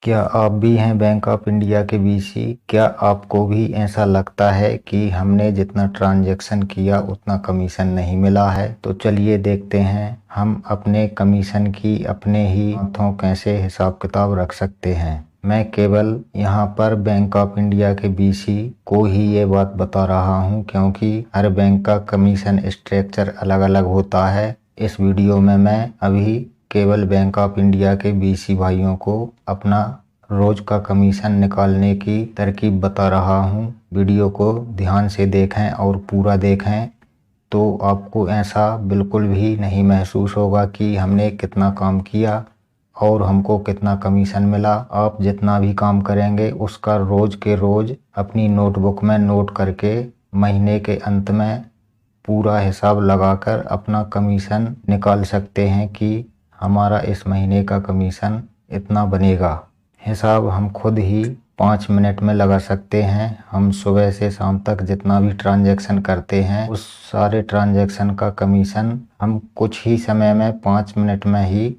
क्या आप भी हैं बैंक ऑफ इंडिया के बीसी? क्या आपको भी ऐसा लगता है कि हमने जितना ट्रांजैक्शन किया उतना कमीशन नहीं मिला है? तो चलिए देखते हैं हम अपने कमीशन की अपने ही हाथों कैसे हिसाब किताब रख सकते हैं। मैं केवल यहाँ पर बैंक ऑफ इंडिया के बीसी को ही ये बात बता रहा हूँ क्योंकि हर बैंक का कमीशन स्ट्रक्चर अलग अलग होता है। इस वीडियो में मैं अभी केवल बैंक ऑफ इंडिया के बीसी भाइयों को अपना रोज का कमीशन निकालने की तरकीब बता रहा हूँ। वीडियो को ध्यान से देखें और पूरा देखें तो आपको ऐसा बिल्कुल भी नहीं महसूस होगा कि हमने कितना काम किया और हमको कितना कमीशन मिला। आप जितना भी काम करेंगे उसका रोज के रोज अपनी नोटबुक में नोट करके महीने के अंत में पूरा हिसाब लगाकर अपना कमीशन निकाल सकते हैं कि हमारा इस महीने का कमीशन इतना बनेगा। हिसाब हम खुद ही 5 मिनट में लगा सकते हैं। हम सुबह से शाम तक जितना भी ट्रांजैक्शन करते हैं उस सारे ट्रांजैक्शन का कमीशन हम कुछ ही समय में 5 मिनट में ही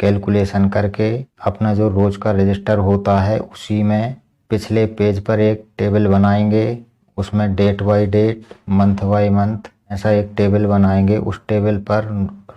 कैलकुलेशन करके अपना जो रोज का रजिस्टर होता है उसी में पिछले पेज पर एक टेबल बनाएंगे। उसमें date by date, month by month ऐसा एक टेबल बनाएंगे। उस टेबल पर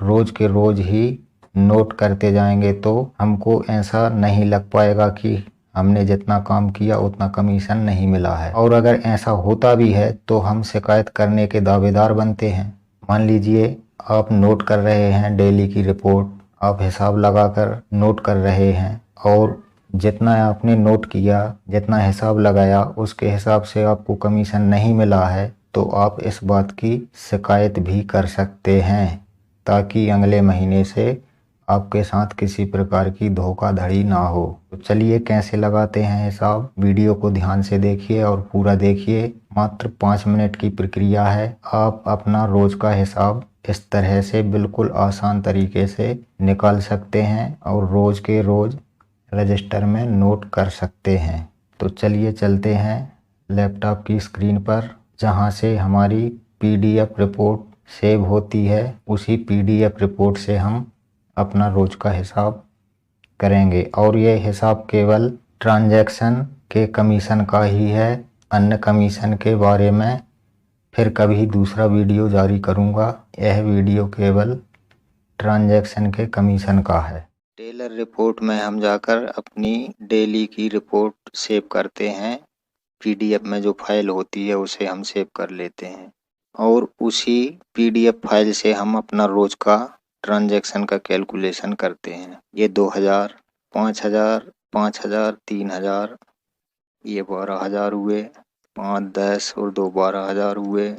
रोज के रोज ही नोट करते जाएंगे तो हमको ऐसा नहीं लग पाएगा कि हमने जितना काम किया उतना कमीशन नहीं मिला है। और अगर ऐसा होता भी है तो हम शिकायत करने के दावेदार बनते हैं। मान लीजिए आप नोट कर रहे हैं डेली की रिपोर्ट, आप हिसाब लगाकर नोट कर रहे हैं और जितना आपने नोट किया, जितना हिसाब लगाया उसके हिसाब से आपको कमीशन नहीं मिला है तो आप इस बात की शिकायत भी कर सकते हैं ताकि अगले महीने से आपके साथ किसी प्रकार की धोखाधड़ी ना हो। तो चलिए कैसे लगाते हैं हिसाब, वीडियो को ध्यान से देखिए और पूरा देखिए। मात्र 5 मिनट की प्रक्रिया है। आप अपना रोज का हिसाब इस तरह से बिल्कुल आसान तरीके से निकाल सकते हैं और रोज के रोज रजिस्टर में नोट कर सकते हैं। तो चलिए चलते हैं लैपटॉप की स्क्रीन पर जहां से हमारी पीडीएफ रिपोर्ट सेव होती है। उसी पीडीएफ रिपोर्ट से हम अपना रोज का हिसाब करेंगे और ये हिसाब केवल ट्रांजैक्शन के कमीशन का ही है। अन्य कमीशन के बारे में फिर कभी दूसरा वीडियो जारी करूंगा। यह वीडियो केवल ट्रांजैक्शन के कमीशन का है। टेलर रिपोर्ट में हम जाकर अपनी डेली की रिपोर्ट सेव करते हैं। पीडीएफ में जो फाइल होती है उसे हम सेव कर लेते हैं और उसी पीडीएफ फाइल से हम अपना रोज का ट्रांजैक्शन का कैलकुलेशन करते हैं। ये 2000, 5000, 5000, 3000, ये 12000 हुए, 5, 10 और 2 12000 हुए,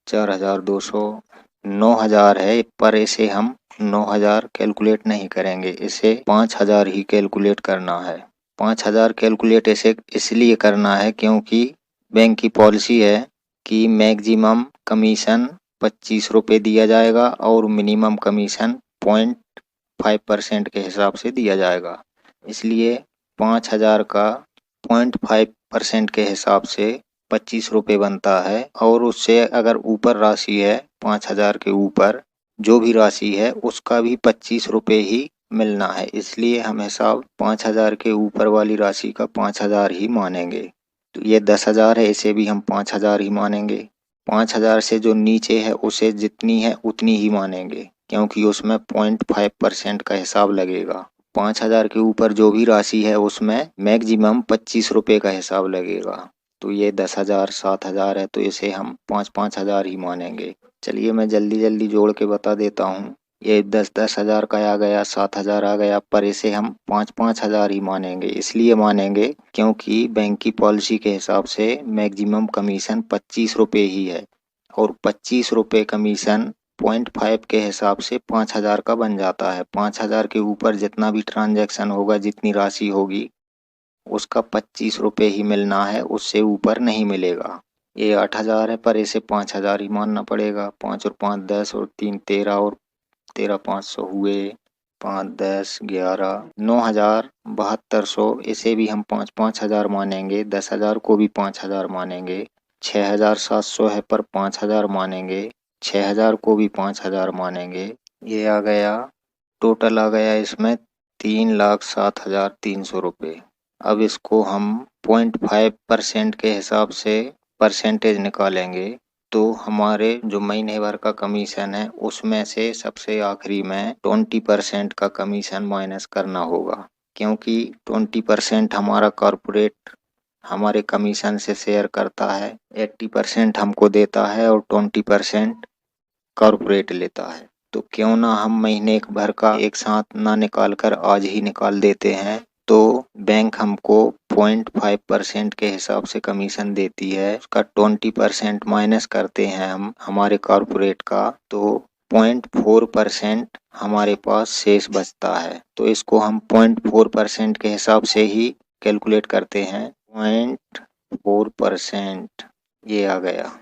4200, 9000 है पर इसे हम 9000 कैलकुलेट नहीं करेंगे, इसे 5000 ही कैलकुलेट करना है। 5000 कैलकुलेट इसे इसलिए करना है क्योंकि बैंक की पॉलिसी है कि मैक्सिमम कमीशन 25 रुपये दिया जाएगा और मिनिमम कमीशन 0.5% के हिसाब से दिया जाएगा। इसलिए 5000 का 0.5% के हिसाब से 25 रुपये बनता है और उससे अगर ऊपर राशि है 5000 के ऊपर जो भी राशि है उसका भी 25 रुपये ही मिलना है। इसलिए हम हिसाब 5000 के ऊपर वाली राशि का 5000 ही मानेंगे। तो ये 10,000 है, इसे भी हम 5000 ही मानेंगे। 5000 से जो नीचे है उसे जितनी है उतनी ही मानेंगे क्योंकि उसमें 0.5% का हिसाब लगेगा। 5000 के ऊपर जो भी राशि है उसमें मैक्सिमम 25 रुपये का हिसाब लगेगा। तो ये 10,000, 7,000 है तो इसे हम 5-5 हजार ही मानेंगे। चलिए मैं जल्दी जल्दी जोड़ के बता देता हूँ। ये 10-10 हजार का आ गया, 7,000 आ गया, पर इसे हम 5-5 हजार ही मानेंगे। इसलिए मानेंगे क्योंकि बैंक की पॉलिसी के हिसाब से मैक्सिमम कमीशन 25 रुपये ही है और 25 रुपये कमीशन 0.5 के हिसाब से 5,000 का बन जाता है। 5,000 के ऊपर जितना भी ट्रांजैक्शन होगा, जितनी राशि होगी उसका 25 रुपये ही मिलना है, उससे ऊपर नहीं मिलेगा। ये 8,000 है पर इसे 5,000 ही मानना पड़ेगा। 5 और 5 10 और 3 13 और 13 500 हुए, 5 10 11 9,000 7200, इसे भी हम 5-5 हजार मानेंगे। 10,000 को भी 5,000 मानेंगे। 6,700 है पर 5,000 मानेंगे। 6,000 को भी 5,000 मानेंगे। ये आ गया, टोटल आ गया इसमें 3,07,300 रुपये। अब इसको हम 0.5% के हिसाब से परसेंटेज निकालेंगे तो हमारे जो महीने भर का कमीशन है उसमें से सबसे आखिरी में 20% का कमीशन माइनस करना होगा, क्योंकि 20% हमारा कॉर्पोरेट हमारे कमीशन से शेयर करता है, 80% हमको देता है और 20% कॉर्पोरेट लेता है। तो क्यों ना हम महीने भर का एक साथ ना निकाल कर आज ही निकाल देते हैं। तो बैंक हमको 0.5% के हिसाब से कमीशन देती है, उसका 20% माइनस करते हैं हम हमारे कॉर्पोरेट का, तो 0.4% हमारे पास शेष बचता है। तो इसको हम 0.4% के हिसाब से ही कैलकुलेट करते हैं। 0.4% ये आ गया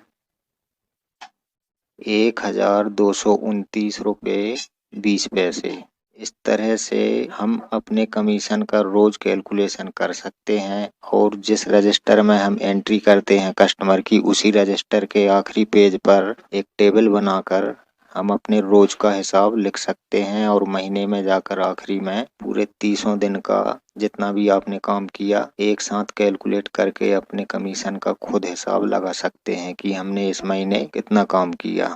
1,229 रुपये 20 पैसे। इस तरह से हम अपने कमीशन का रोज कैलकुलेशन कर सकते हैं और जिस रजिस्टर में हम एंट्री करते हैं कस्टमर की, उसी रजिस्टर के आखिरी पेज पर एक टेबल बनाकर हम अपने रोज का हिसाब लिख सकते हैं और महीने में जाकर आखिरी में पूरे 30 दिन का जितना भी आपने काम किया एक साथ कैलकुलेट करके अपने कमीशन का खुद हिसाब लगा सकते हैं कि हमने इस महीने कितना काम किया।